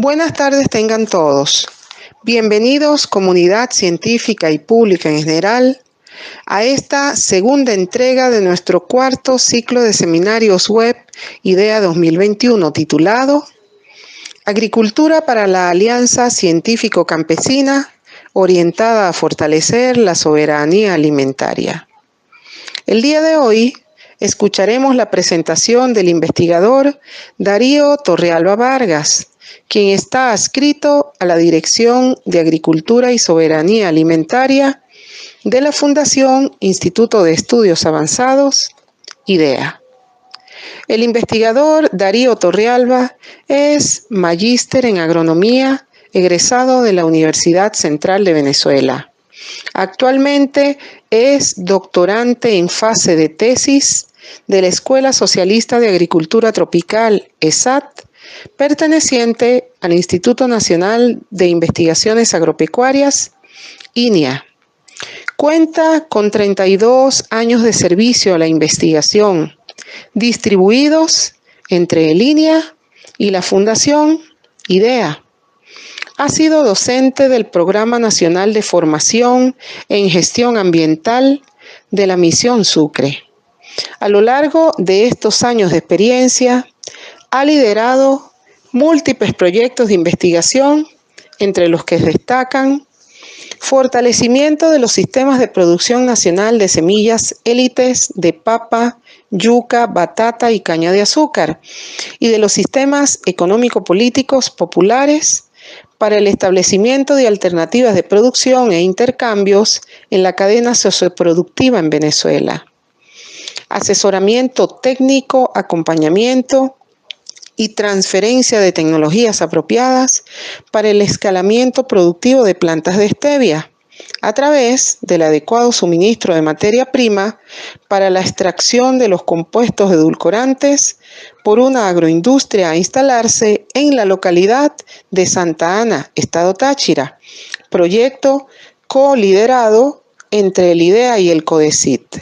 Buenas tardes tengan todos. Bienvenidos, comunidad científica y pública en general, a esta segunda entrega de nuestro cuarto ciclo de seminarios web IDEA 2021 titulado Agricultura para la Alianza Científico-Campesina orientada a fortalecer la soberanía alimentaria. El día de hoy escucharemos la presentación del investigador Darío Torrealba Vargas, quien está adscrito a la Dirección de Agricultura y Soberanía Alimentaria de la Fundación Instituto de Estudios Avanzados, IDEA. El investigador Darío Torrealba es magíster en agronomía, egresado de la Universidad Central de Venezuela. Actualmente es doctorante en fase de tesis de la Escuela Socialista de Agricultura Tropical, ESAT, perteneciente al Instituto Nacional de Investigaciones Agropecuarias, INIA. Cuenta con 32 años de servicio a la investigación, distribuidos entre el INIA y la Fundación IDEA. Ha sido docente del Programa Nacional de Formación en Gestión Ambiental de la Misión Sucre. A lo largo de estos años de experiencia, ha liderado múltiples proyectos de investigación, entre los que destacan fortalecimiento de los sistemas de producción nacional de semillas élites de papa, yuca, batata y caña de azúcar, y de los sistemas económico-políticos populares para el establecimiento de alternativas de producción e intercambios en la cadena socioproductiva en Venezuela. Asesoramiento técnico, acompañamiento y transferencia de tecnologías apropiadas para el escalamiento productivo de plantas de stevia, a través del adecuado suministro de materia prima para la extracción de los compuestos edulcorantes por una agroindustria a instalarse en la localidad de Santa Ana, Estado Táchira, proyecto co-liderado entre el IDEA y el CODECIT.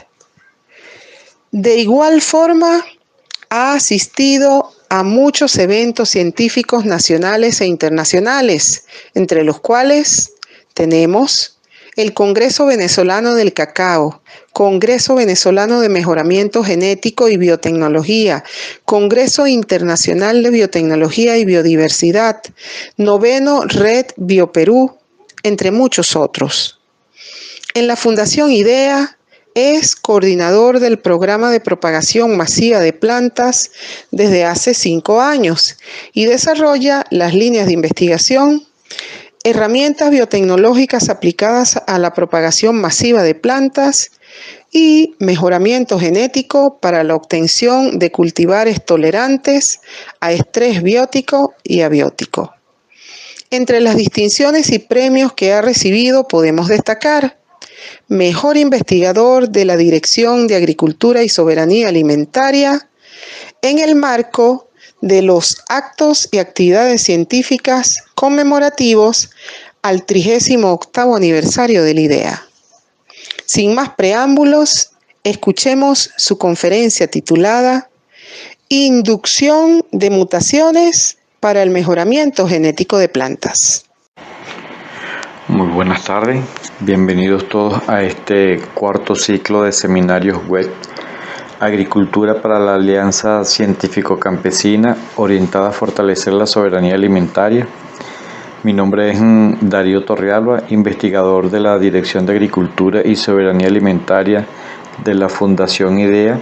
De igual forma, ha asistido a muchos eventos científicos nacionales e internacionales, entre los cuales tenemos el Congreso Venezolano del Cacao, Congreso Venezolano de Mejoramiento Genético y Biotecnología, Congreso Internacional de Biotecnología y Biodiversidad, Noveno Red Bioperú, entre muchos otros. En la Fundación IDEA es coordinador del programa de propagación masiva de plantas desde hace 5 años y desarrolla las líneas de investigación, herramientas biotecnológicas aplicadas a la propagación masiva de plantas y mejoramiento genético para la obtención de cultivares tolerantes a estrés biótico y abiótico. Entre las distinciones y premios que ha recibido podemos destacar Mejor Investigador de la Dirección de Agricultura y Soberanía Alimentaria en el marco de los actos y actividades científicas conmemorativos al 38º aniversario del IDEA. Sin más preámbulos, escuchemos su conferencia titulada Inducción de mutaciones para el mejoramiento genético de plantas. Muy buenas tardes, bienvenidos todos a este cuarto ciclo de seminarios web Agricultura para la Alianza Científico-Campesina orientada a fortalecer la soberanía alimentaria. Mi nombre es Darío Torrealba, investigador de la Dirección de Agricultura y Soberanía Alimentaria de la Fundación IDEA.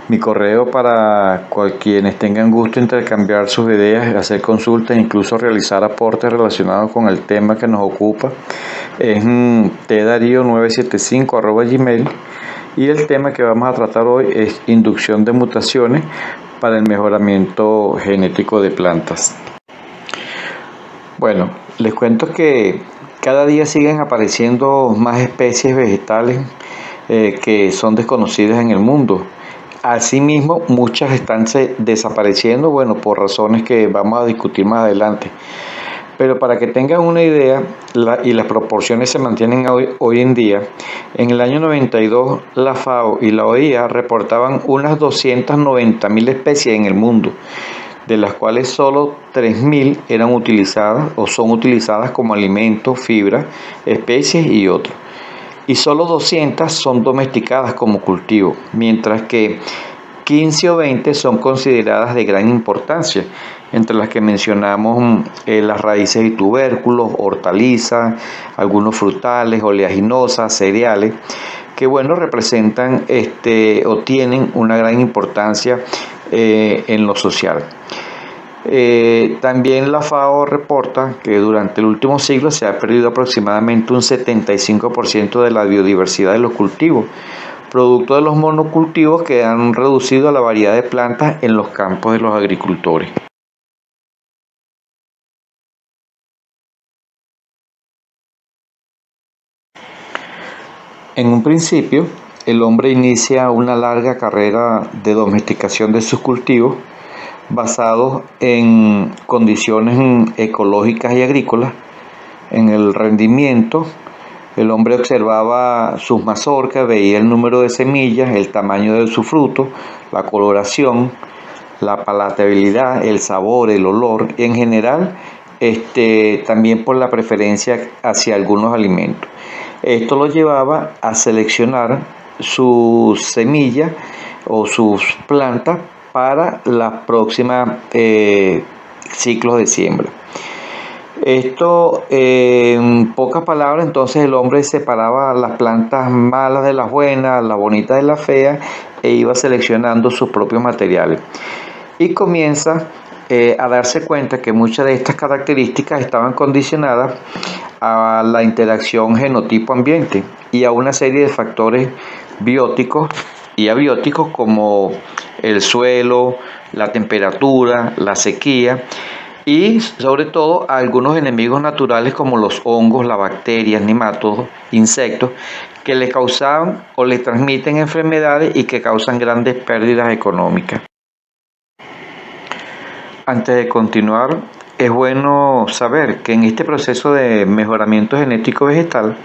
Mi correo para quienes tengan gusto de intercambiar sus ideas, hacer consultas e incluso realizar aportes relacionados con el tema que nos ocupa es tdario975@gmail, y el tema que vamos a tratar hoy es inducción de mutaciones para el mejoramiento genético de plantas. Bueno, les cuento que cada día siguen apareciendo más especies vegetales que son desconocidas en el mundo. Asimismo, muchas están desapareciendo, por razones que vamos a discutir más adelante. Pero para que tengan una idea, y las proporciones se mantienen hoy en día, en el año 92 la FAO y la OIA reportaban unas 290.000 especies en el mundo, de las cuales solo 3.000 eran utilizadas o son utilizadas como alimentos, fibra, especies y otros. Y solo 200 son domesticadas como cultivo, mientras que 15 o 20 son consideradas de gran importancia, entre las que mencionamos las raíces y tubérculos, hortalizas, algunos frutales, oleaginosas, cereales, que representan o tienen una gran importancia en lo social. También la FAO reporta que durante el último siglo se ha perdido aproximadamente un 75% de la biodiversidad de los cultivos, producto de los monocultivos que han reducido la variedad de plantas en los campos de los agricultores. En un principio, el hombre inicia una larga carrera de domesticación de sus cultivos basados en condiciones ecológicas y agrícolas. En el rendimiento, el hombre observaba sus mazorcas, veía el número de semillas, el tamaño de su fruto, la coloración, la palatabilidad, el sabor, el olor, y en general también por la preferencia hacia algunos alimentos. Esto lo llevaba a seleccionar sus semillas o sus plantas para las próximas ciclos de siembra. Esto, en pocas palabras, entonces el hombre separaba las plantas malas de las buenas, las bonitas de las feas, e iba seleccionando sus propios materiales. Y comienza a darse cuenta que muchas de estas características estaban condicionadas a la interacción genotipo-ambiente y a una serie de factores bióticos y abióticos como el suelo, la temperatura, la sequía y sobre todo a algunos enemigos naturales como los hongos, las bacterias, nematodos, insectos que le causaban o le transmiten enfermedades y que causan grandes pérdidas económicas. Antes de continuar, es bueno saber que en este proceso de mejoramiento genético vegetal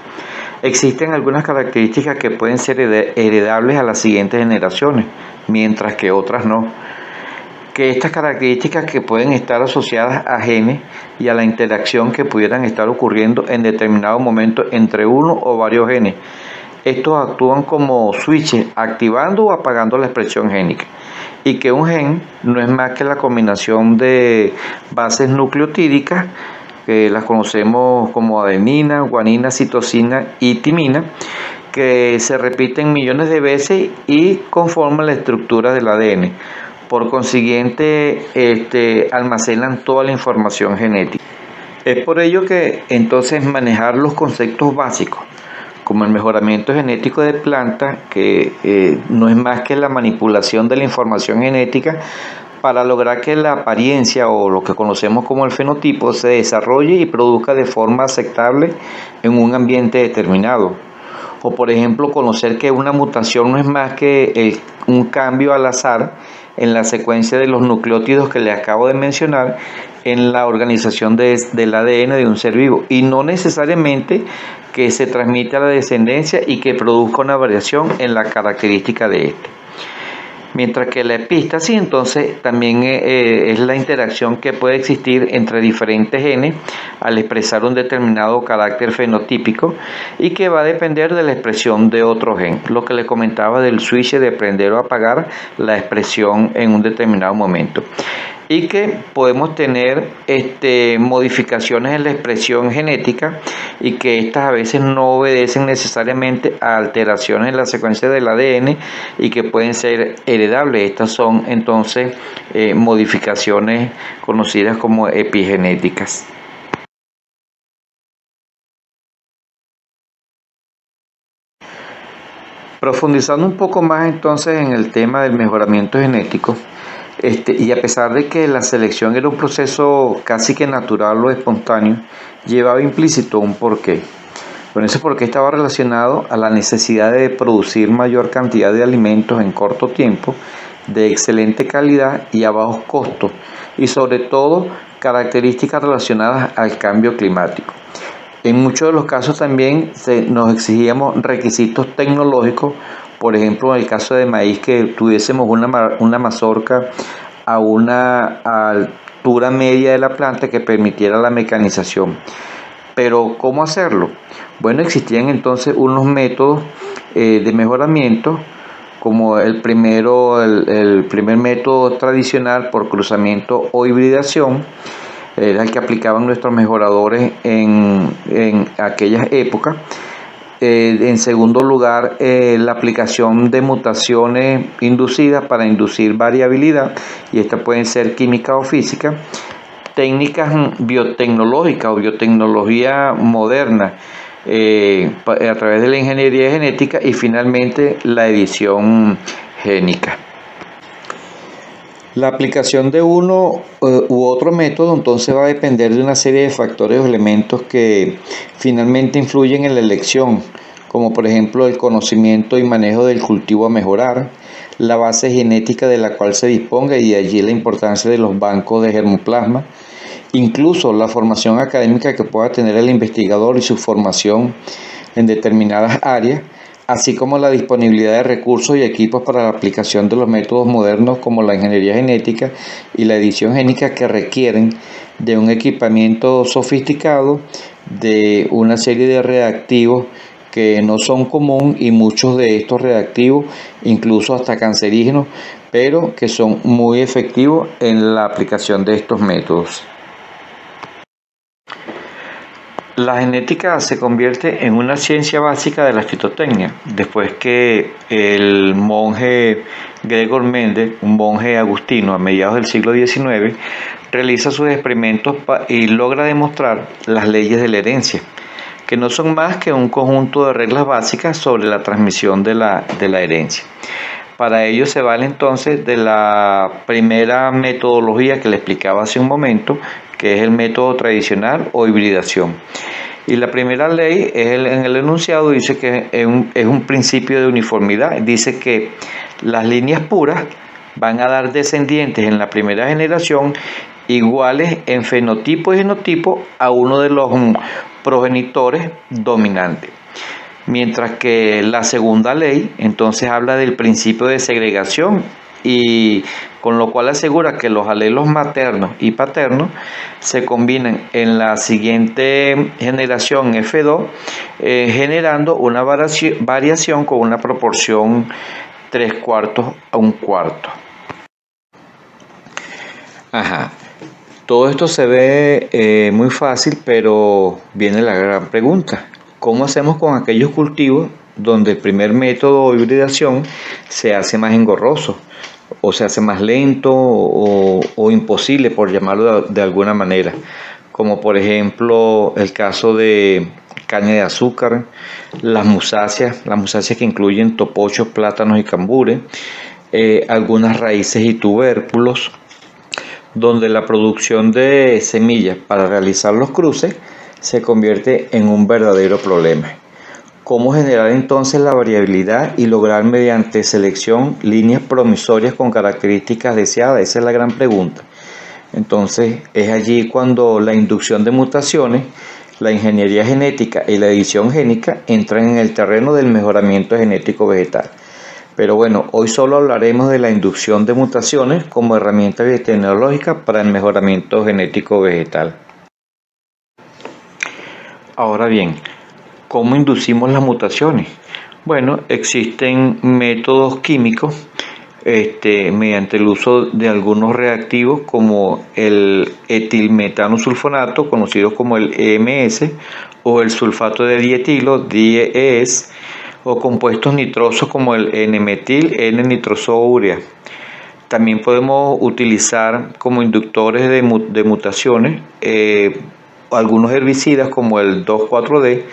existen algunas características que pueden ser heredables a las siguientes generaciones, mientras que otras no. Que estas características que pueden estar asociadas a genes y a la interacción que pudieran estar ocurriendo en determinado momento entre uno o varios genes. Estos actúan como switches, activando o apagando la expresión génica. Y que un gen no es más que la combinación de bases nucleotídicas, que las conocemos como adenina, guanina, citosina y timina, que se repiten millones de veces y conforman la estructura del ADN. Por consiguiente, almacenan toda la información genética. Es por ello que entonces manejar los conceptos básicos, como el mejoramiento genético de plantas, que no es más que la manipulación de la información genética para lograr que la apariencia o lo que conocemos como el fenotipo se desarrolle y produzca de forma aceptable en un ambiente determinado. O por ejemplo, conocer que una mutación no es más que un cambio al azar en la secuencia de los nucleótidos que le acabo de mencionar en la organización del ADN de un ser vivo, y no necesariamente que se transmita a la descendencia y que produzca una variación en la característica de este. Mientras que la epístasis entonces también es la interacción que puede existir entre diferentes genes al expresar un determinado carácter fenotípico y que va a depender de la expresión de otro gen, lo que le comentaba del switch de prender o apagar la expresión en un determinado momento. Y que podemos tener modificaciones en la expresión genética y que estas a veces no obedecen necesariamente a alteraciones en la secuencia del ADN y que pueden ser heredables. Estas son entonces modificaciones conocidas como epigenéticas. Profundizando un poco más entonces en el tema del mejoramiento genético, y a pesar de que la selección era un proceso casi que natural o espontáneo, llevaba implícito un porqué. Bueno, ese porqué estaba relacionado a la necesidad de producir mayor cantidad de alimentos en corto tiempo, de excelente calidad y a bajos costos, y sobre todo características relacionadas al cambio climático. En muchos de los casos también nos exigíamos requisitos tecnológicos, por ejemplo en el caso de maíz, que tuviésemos una mazorca a una altura media de la planta que permitiera la mecanización. Pero ¿cómo hacerlo? Bueno, existían entonces unos métodos de mejoramiento, como el primer método tradicional por cruzamiento o hibridación, era el que aplicaban nuestros mejoradores en aquellas épocas. En segundo lugar, la aplicación de mutaciones inducidas para inducir variabilidad, y estas pueden ser química o física, técnicas biotecnológicas o biotecnología moderna, a través de la ingeniería genética, y finalmente la edición génica. La aplicación de uno u otro método entonces va a depender de una serie de factores o elementos que finalmente influyen en la elección, como por ejemplo el conocimiento y manejo del cultivo a mejorar, la base genética de la cual se disponga, y de allí la importancia de los bancos de germoplasma, incluso la formación académica que pueda tener el investigador y su formación en determinadas áreas, así como la disponibilidad de recursos y equipos para la aplicación de los métodos modernos como la ingeniería genética y la edición génica, que requieren de un equipamiento sofisticado, de una serie de reactivos que no son comunes, y muchos de estos reactivos incluso hasta cancerígenos, pero que son muy efectivos en la aplicación de estos métodos. La genética se convierte en una ciencia básica de la fitotecnia después que el monje Gregor Mendel, un monje agustino a mediados del siglo XIX, realiza sus experimentos y logra demostrar las leyes de la herencia, que no son más que un conjunto de reglas básicas sobre la transmisión de la herencia. Para ello se vale entonces de la primera metodología que le explicaba hace un momento, que es el método tradicional o hibridación. Y la primera ley en el enunciado dice que es un principio de uniformidad. Dice que las líneas puras van a dar descendientes en la primera generación iguales en fenotipo y genotipo a uno de los progenitores dominantes. Mientras que la segunda ley entonces habla del principio de segregación, y con lo cual asegura que los alelos maternos y paternos se combinan en la siguiente generación F2, generando una variación con una proporción 3/4 a 1/4. Todo esto se ve muy fácil, pero viene la gran pregunta: ¿cómo hacemos con aquellos cultivos donde el primer método de hibridación se hace más engorroso, o se hace más lento o imposible, por llamarlo de alguna manera? Como por ejemplo el caso de caña de azúcar, las musáceas que incluyen topochos, plátanos y cambures, algunas raíces y tubérculos, donde la producción de semillas para realizar los cruces se convierte en un verdadero problema. ¿Cómo generar entonces la variabilidad y lograr mediante selección líneas promisorias con características deseadas? Esa es la gran pregunta. Entonces es allí cuando la inducción de mutaciones, la ingeniería genética y la edición génica entran en el terreno del mejoramiento genético vegetal. Pero bueno, hoy solo hablaremos de la inducción de mutaciones como herramienta biotecnológica para el mejoramiento genético vegetal. Ahora bien, ¿cómo inducimos las mutaciones? Bueno, existen métodos químicos mediante el uso de algunos reactivos como el etilmetanosulfonato, conocido como el EMS, o el sulfato de dietilo, DES, o compuestos nitrosos como el N-metil, N-nitrosourea. También podemos utilizar como inductores de mutaciones algunos herbicidas como el 2,4-D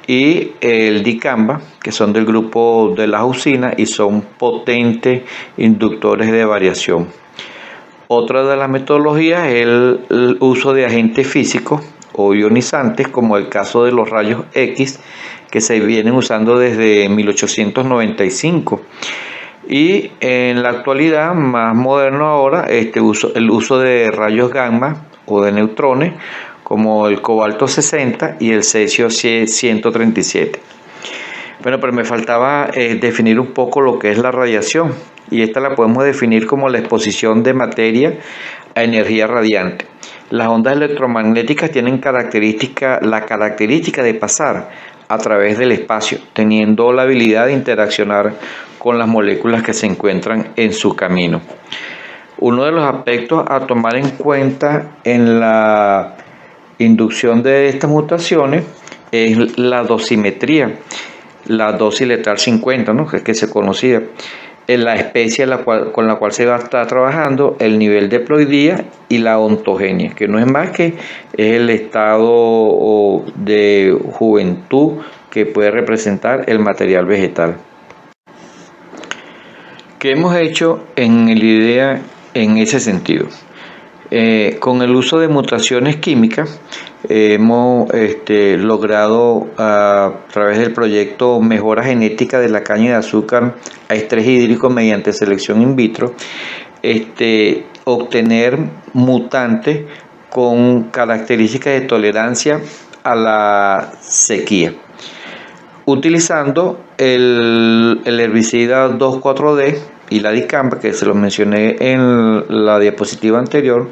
y el dicamba, que son del grupo de las auxinas y son potentes inductores de variación. Otra de las metodologías es el uso de agentes físicos o ionizantes, como el caso de los rayos X, que se vienen usando desde 1895. Y en la actualidad, más moderno ahora, el uso de rayos gamma o de neutrones, como el cobalto 60 y el cesio 137. Bueno, pero me faltaba definir un poco lo que es la radiación. y esta la podemos definir como la exposición de materia a energía radiante. Las ondas electromagnéticas tienen la característica de pasar a través del espacio, teniendo la habilidad de interaccionar con las moléculas que se encuentran en su camino. Uno de los aspectos a tomar en cuenta en la inducción de estas mutaciones es la dosimetría, la dosis letal 50, ¿no? que se conocía, en la especie con la cual se va a estar trabajando, el nivel de ploidía y la ontogenia, que no es más que el estado de juventud que puede representar el material vegetal. ¿Qué hemos hecho en el IDEA en ese sentido? Con el uso de mutaciones químicas hemos logrado a través del proyecto Mejora Genética de la Caña de Azúcar a estrés hídrico mediante selección in vitro, obtener mutantes con características de tolerancia a la sequía, utilizando el herbicida 2,4-D y la dicamba, que se los mencioné en la diapositiva anterior,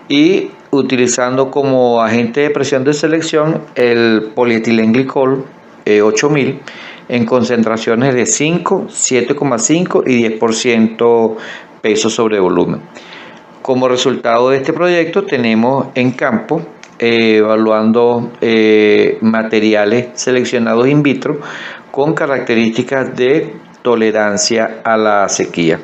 y utilizando como agente de presión de selección el polietilenglicol 8000 en concentraciones de 5, 7,5 y 10% peso sobre volumen. Como resultado de este proyecto tenemos en campo evaluando materiales seleccionados in vitro con características de tolerancia a la sequía.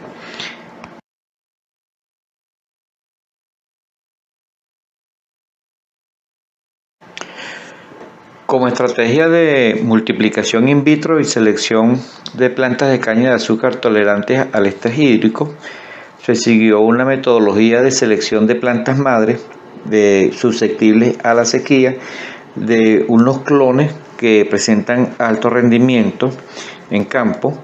Como estrategia de multiplicación in vitro y selección de plantas de caña de azúcar tolerantes al estrés hídrico, se siguió una metodología de selección de plantas madres susceptibles a la sequía de unos clones que presentan alto rendimiento en campo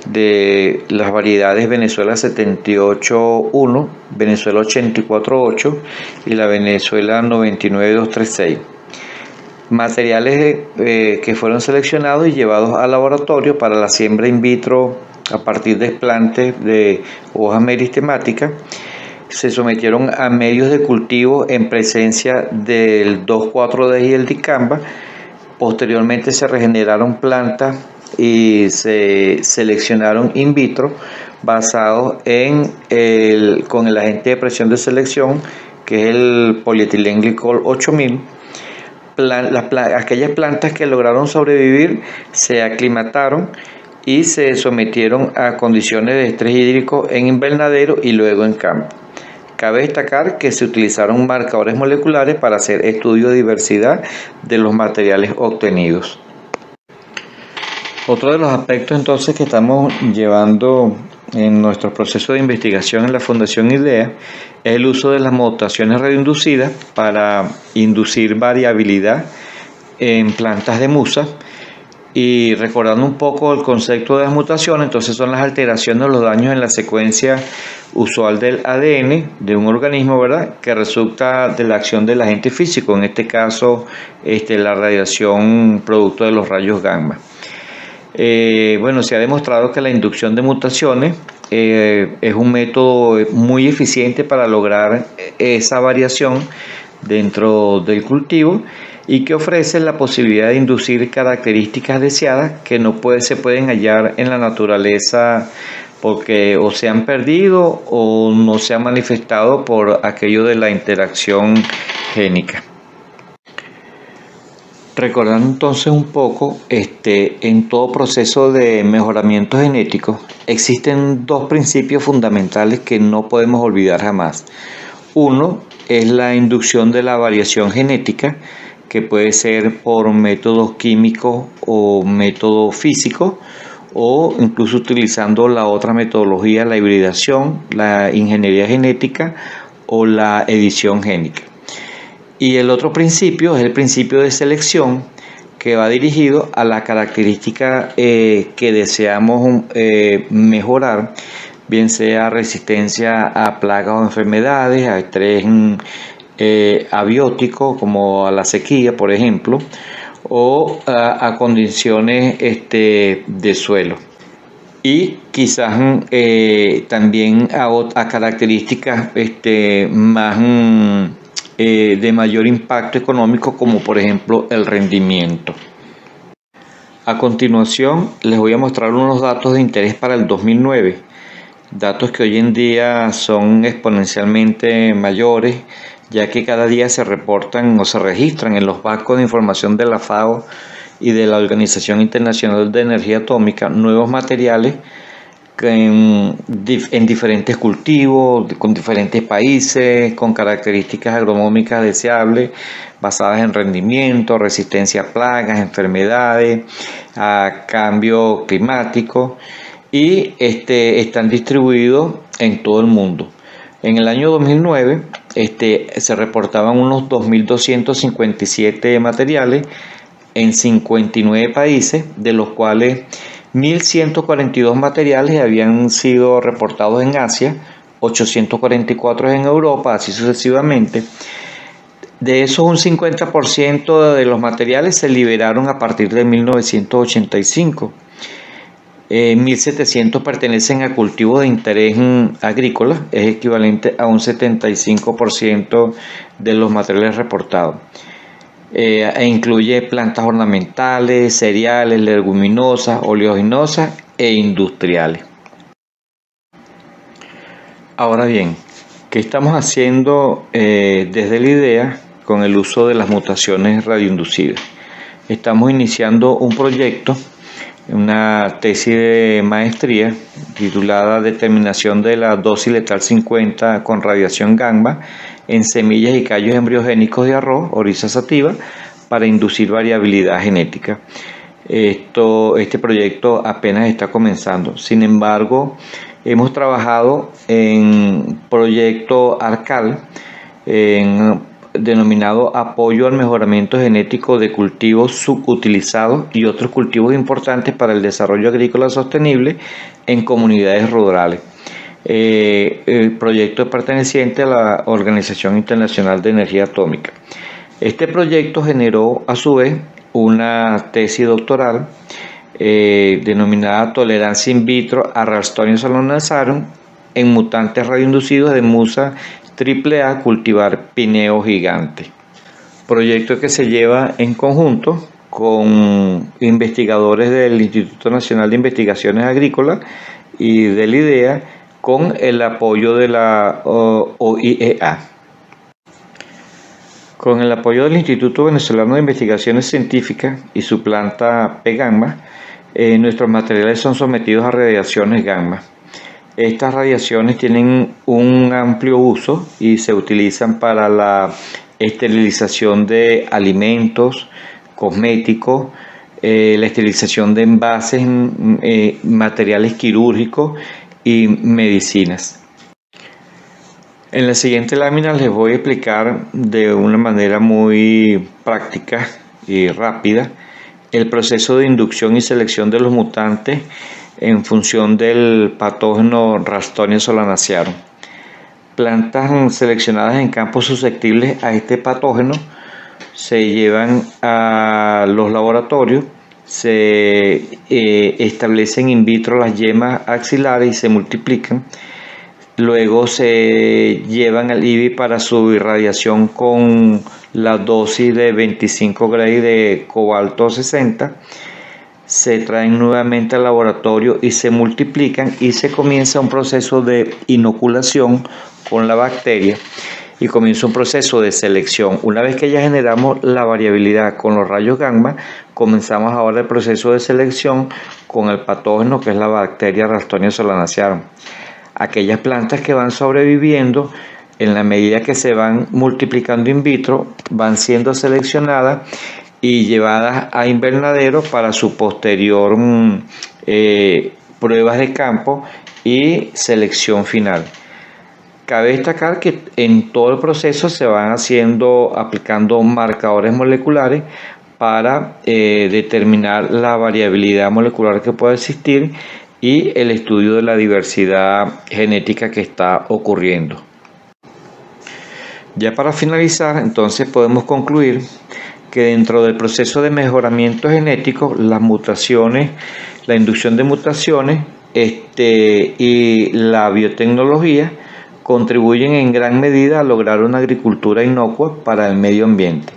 de las variedades Venezuela 78.1, Venezuela 84.8 y la Venezuela 99.236. Materiales que fueron seleccionados y llevados al laboratorio para la siembra in vitro a partir de desplantes de hojas meristemáticas. Se sometieron a medios de cultivo en presencia del 2,4-D y el dicamba. Posteriormente se regeneraron plantas y se seleccionaron in vitro basados con el agente de presión de selección, que es el polietilenglicol 8000. Aquellas plantas que lograron sobrevivir se aclimataron y se sometieron a condiciones de estrés hídrico en invernadero y luego en campo. Cabe destacar que se utilizaron marcadores moleculares para hacer estudio de diversidad de los materiales obtenidos. Otro de los aspectos entonces que estamos llevando en nuestro proceso de investigación en la Fundación IDEA es el uso de las mutaciones radioinducidas para inducir variabilidad en plantas de musa. Y recordando un poco el concepto de las mutaciones, entonces son las alteraciones o los daños en la secuencia usual del ADN de un organismo, ¿verdad?, que resulta de la acción del agente físico, en este caso la radiación producto de los rayos gamma. Se ha demostrado que la inducción de mutaciones es un método muy eficiente para lograr esa variación dentro del cultivo y que ofrece la posibilidad de inducir características deseadas que no se pueden hallar en la naturaleza porque o se han perdido o no se han manifestado por aquello de la interacción génica. Recordando entonces un poco, en todo proceso de mejoramiento genético existen dos principios fundamentales que no podemos olvidar jamás. Uno es la inducción de la variación genética, que puede ser por métodos químicos o métodos físicos, o incluso utilizando la otra metodología, la hibridación, la ingeniería genética o la edición génica. Y el otro principio es el principio de selección, que va dirigido a la característica que deseamos mejorar, bien sea resistencia a plagas o enfermedades, a estrés abiótico como a la sequía, por ejemplo, o a condiciones de suelo. y quizás también a características más de mayor impacto económico, como por ejemplo el rendimiento. A continuación les voy a mostrar unos datos de interés para el 2009, datos que hoy en día son exponencialmente mayores, ya que cada día se reportan o se registran en los bancos de información de la FAO y de la Organización Internacional de Energía Atómica nuevos materiales en diferentes cultivos, con diferentes países, con características agronómicas deseables, basadas en rendimiento, resistencia a plagas, enfermedades, a cambio climático, y están distribuidos en todo el mundo. En el año 2009 se reportaban unos 2.257 materiales en 59 países, de los cuales 1.142 materiales habían sido reportados en Asia, 844 en Europa, así sucesivamente. De esos, un 50% de los materiales se liberaron a partir de 1985. 1.700 pertenecen a cultivos de interés agrícola, es equivalente a un 75% de los materiales reportados. E incluye plantas ornamentales, cereales, leguminosas, oleaginosas e industriales. Ahora bien, ¿qué estamos haciendo desde la IDEA con el uso de las mutaciones radioinducidas? Estamos iniciando un proyecto, una tesis de maestría titulada Determinación de la dosis letal 50 con radiación gamma en semillas y callos embriogénicos de arroz, Oryza sativa, para inducir variabilidad genética. Este proyecto apenas está comenzando. Sin embargo, hemos trabajado en proyecto ARCAL, denominado Apoyo al Mejoramiento Genético de Cultivos Subutilizados y otros cultivos importantes para el desarrollo agrícola sostenible en comunidades rurales. El proyecto es perteneciente a la Organización Internacional de Energía Atómica. Este proyecto generó a su vez una tesis doctoral denominada Tolerancia in vitro a Ralstonia solanacearum en mutantes radioinducidos de Musa AAA cultivar pineo gigante. Proyecto que se lleva en conjunto con investigadores del Instituto Nacional de Investigaciones Agrícolas y de la IDEA, con el apoyo de la OIEA. Con el apoyo del Instituto Venezolano de Investigaciones Científicas y su planta P-Gamma, nuestros materiales son sometidos a radiaciones gamma. Estas radiaciones tienen un amplio uso y se utilizan para la esterilización de alimentos, cosméticos, la esterilización de envases, materiales quirúrgicos y medicinas. En la siguiente lámina les voy a explicar de una manera muy práctica y rápida el proceso de inducción y selección de los mutantes en función del patógeno Ralstonia solanacearum. Plantas seleccionadas en campos susceptibles a este patógeno se llevan a los laboratorios, se establecen in vitro las yemas axilares y se multiplican. Luego se llevan al IBI para su irradiación con la dosis de 25 Gray de cobalto 60. Se traen nuevamente al laboratorio y se multiplican, y se comienza un proceso de inoculación con la bacteria y comienza un proceso de selección. Una vez que ya generamos la variabilidad con los rayos gamma, comenzamos ahora el proceso de selección con el patógeno, que es la bacteria Ralstonia solanacearum. Aquellas plantas que van sobreviviendo, en la medida que se van multiplicando in vitro, van siendo seleccionadas y llevadas a invernadero para su posterior pruebas de campo y selección final. Cabe destacar que en todo el proceso se van aplicando marcadores moleculares para determinar la variabilidad molecular que puede existir y el estudio de la diversidad genética que está ocurriendo. Ya para finalizar, entonces podemos concluir que dentro del proceso de mejoramiento genético, las mutaciones, la inducción de mutaciones y la biotecnología contribuyen en gran medida a lograr una agricultura inocua para el medio ambiente.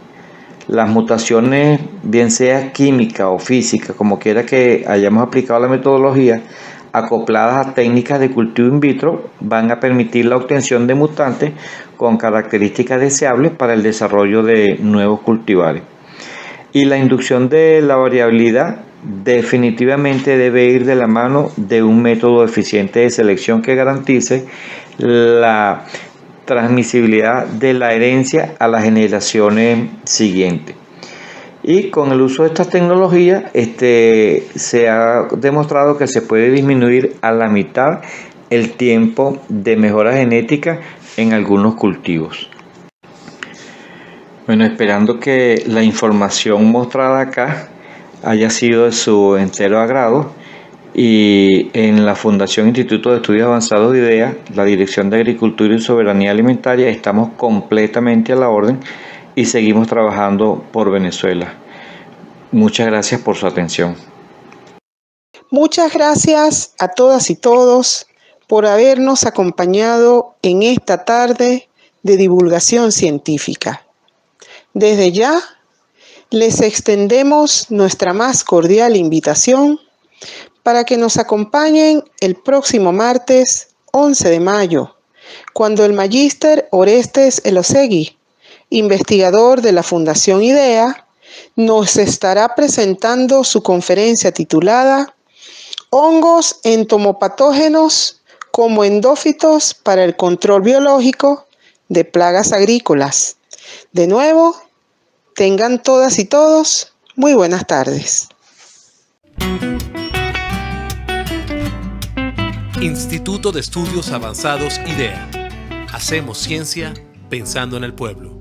Las mutaciones, bien sea química o física, como quiera que hayamos aplicado la metodología, acopladas a técnicas de cultivo in vitro, van a permitir la obtención de mutantes con características deseables para el desarrollo de nuevos cultivares. Y la inducción de la variabilidad definitivamente debe ir de la mano de un método eficiente de selección que garantice la transmisibilidad de la herencia a las generaciones siguientes. Y con el uso de estas tecnologías se ha demostrado que se puede disminuir a la mitad el tiempo de mejora genética en algunos cultivos. Bueno, esperando que la información mostrada acá haya sido de su entero agrado, y en la Fundación Instituto de Estudios Avanzados de IDEA, la Dirección de Agricultura y Soberanía Alimentaria, estamos completamente a la orden y seguimos trabajando por Venezuela. Muchas gracias por su atención. Muchas gracias a todas y todos por habernos acompañado en esta tarde de divulgación científica. Desde ya, les extendemos nuestra más cordial invitación para que nos acompañen el próximo martes 11 de mayo, cuando el Magíster Orestes Elosegui, investigador de la Fundación IDEA, nos estará presentando su conferencia titulada Hongos entomopatógenos como endófitos para el control biológico de plagas agrícolas. De nuevo, tengan todas y todos muy buenas tardes. Instituto de Estudios Avanzados IDEA. Hacemos ciencia pensando en el pueblo.